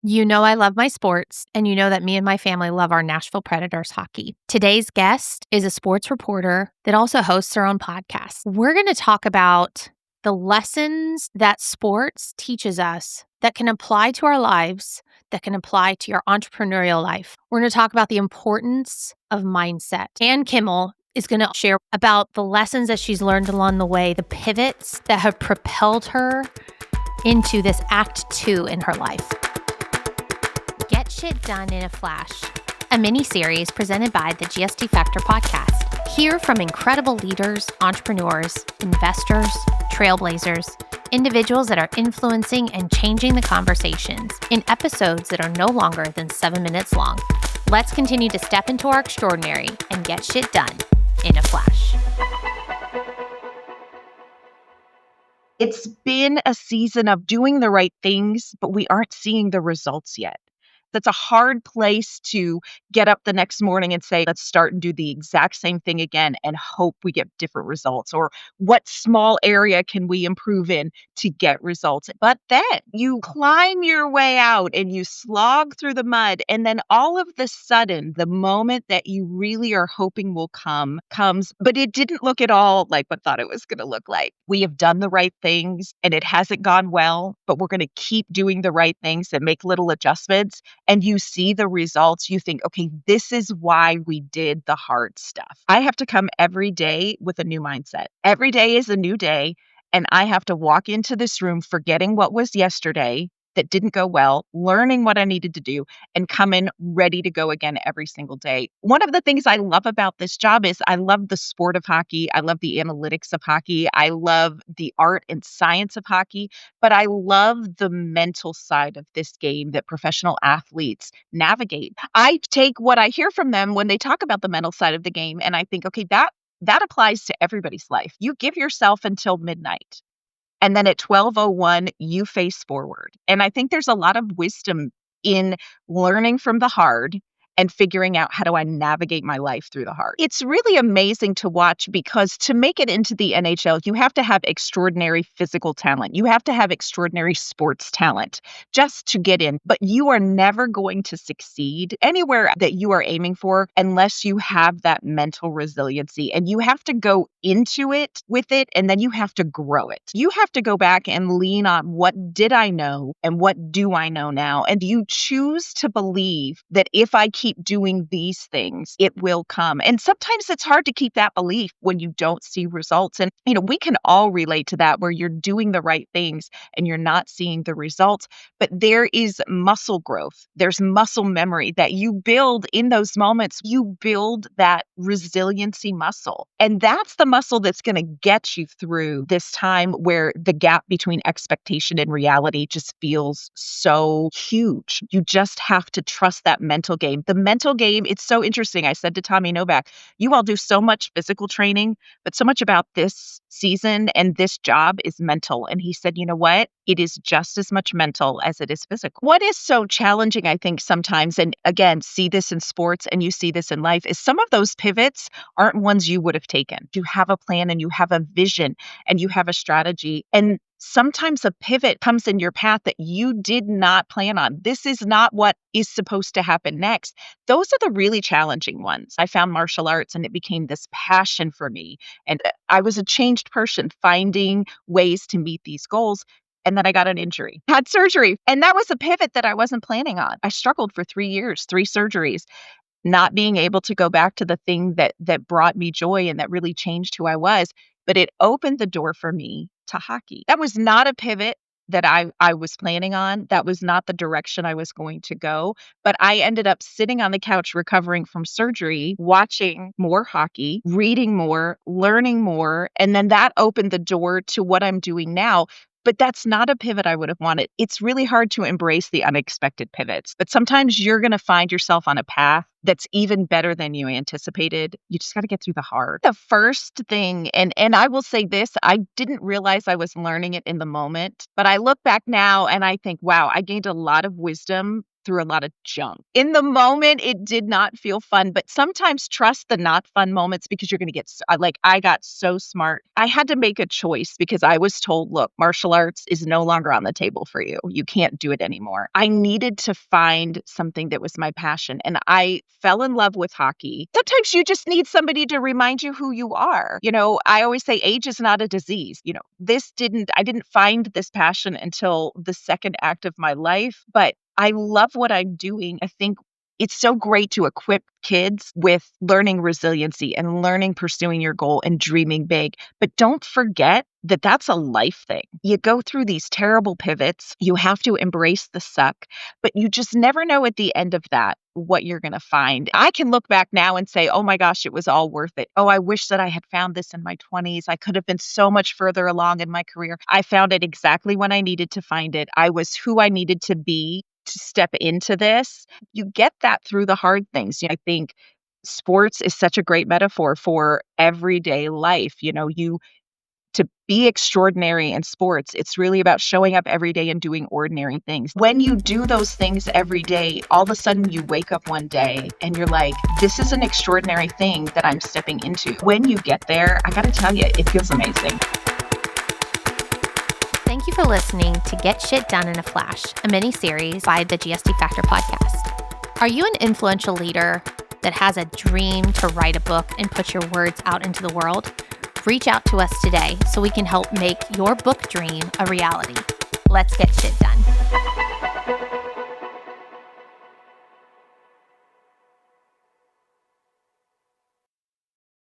You know I love my sports, and you know that me and my family love our Nashville Predators hockey. Today's guest is a sports reporter that also hosts her own podcast. We're going to talk about the lessons that sports teaches us that can apply to our lives, that can apply to your entrepreneurial life. We're going to talk about the importance of mindset. And Kimmel is going to share about the lessons that she's learned along the way, the pivots that have propelled her into this act 2 in her life. Get Shit Done in a Flash, a mini-series presented by the GST Factor podcast. Hear from incredible leaders, entrepreneurs, investors, trailblazers, individuals that are influencing and changing the conversations in episodes that are no longer than 7 minutes long. Let's continue to step into our extraordinary and get shit done in a flash. It's been a season of doing the right things, but we aren't seeing the results yet. That's a hard place to get up the next morning and say, let's start and do the exact same thing again and hope we get different results. Or what small area can we improve in to get results? But then you climb your way out and you slog through the mud. And then all of the sudden, the moment that you really are hoping will comes, but it didn't look at all like what thought it was going to look like. We have done the right things and it hasn't gone well, but we're going to keep doing the right things and make little adjustments. And you see the results, you think, okay, this is why we did the hard stuff. I have to come every day with a new mindset. Every day is a new day. And I have to walk into this room forgetting what was yesterday that didn't go well, learning what I needed to do, and come in ready to go again every single day. One of the things I love about this job is I love the sport of hockey. I love the analytics of hockey. I love the art and science of hockey, but I love the mental side of this game that professional athletes navigate. I take what I hear from them when they talk about the mental side of the game, and I think, okay, that applies to everybody's life. You give yourself until midnight. And then at 12:01, you face forward. And I think there's a lot of wisdom in learning from the hard and figuring out how do I navigate my life through the hard. It's really amazing to watch because to make it into the NHL, you have to have extraordinary physical talent. You have to have extraordinary sports talent just to get in. But you are never going to succeed anywhere that you are aiming for unless you have that mental resiliency. And you have to go into it with it, and then you have to grow it. You have to go back and lean on what did I know and what do I know now? And you choose to believe that if I keep doing these things, it will come. And sometimes it's hard to keep that belief when you don't see results. And, we can all relate to that where you're doing the right things and you're not seeing the results. But there is muscle growth. There's muscle memory that you build in those moments. You build that resiliency muscle. And that's the muscle that's going to get you through this time where the gap between expectation and reality just feels so huge. You just have to trust that mental game. The mental game, it's so interesting. I said to Tommy Novak, you all do so much physical training, but so much about this season and this job is mental. And he said, you know what? It is just as much mental as it is physical. What is so challenging, I think, sometimes, and again, see this in sports and you see this in life, is some of those pivots aren't ones you would have taken. You have a plan and you have a vision and you have a strategy. And sometimes a pivot comes in your path that you did not plan on. This is not what is supposed to happen next. Those are the really challenging ones. I found martial arts and it became this passion for me. And I was a changed person finding ways to meet these goals. And then I got an injury, had surgery. And that was a pivot that I wasn't planning on. I struggled for 3 years, 3 surgeries, not being able to go back to the thing that brought me joy and that really changed who I was. But it opened the door for me to hockey. That was not a pivot that I was planning on. That was not the direction I was going to go. But I ended up sitting on the couch recovering from surgery, watching more hockey, reading more, learning more. And then that opened the door to what I'm doing now. But that's not a pivot I would have wanted. It's really hard to embrace the unexpected pivots. But sometimes you're going to find yourself on a path that's even better than you anticipated. You just got to get through the hard. The first thing, and I will say this, I didn't realize I was learning it in the moment, but I look back now and I think, wow, I gained a lot of wisdom through a lot of junk. In the moment, it did not feel fun, but sometimes trust the not fun moments because you're going to get, I got so smart. I had to make a choice because I was told, look, martial arts is no longer on the table for you. You can't do it anymore. I needed to find something that was my passion, and I fell in love with hockey. Sometimes you just need somebody to remind you who you are. I always say age is not a disease. I didn't find this passion until the second act of my life, but I love what I'm doing. I think it's so great to equip kids with learning resiliency and learning pursuing your goal and dreaming big. But don't forget that that's a life thing. You go through these terrible pivots. You have to embrace the suck, but you just never know at the end of that what you're going to find. I can look back now and say, oh my gosh, it was all worth it. Oh, I wish that I had found this in my 20s. I could have been so much further along in my career. I found it exactly when I needed to find it. I was who I needed to be to step into this. You get that through the hard things. I think sports is such a great metaphor for everyday life. To be extraordinary in sports, it's really about showing up every day and doing ordinary things. When you do those things every day, all of a sudden you wake up one day and you're like, this is an extraordinary thing that I'm stepping into. When you get there, I got to tell you, it feels amazing. Thank you for listening to Get Shit Done in a Flash, a mini-series by the GSD Factor podcast. Are you an influential leader that has a dream to write a book and put your words out into the world? Reach out to us today so we can help make your book dream a reality. Let's get shit done.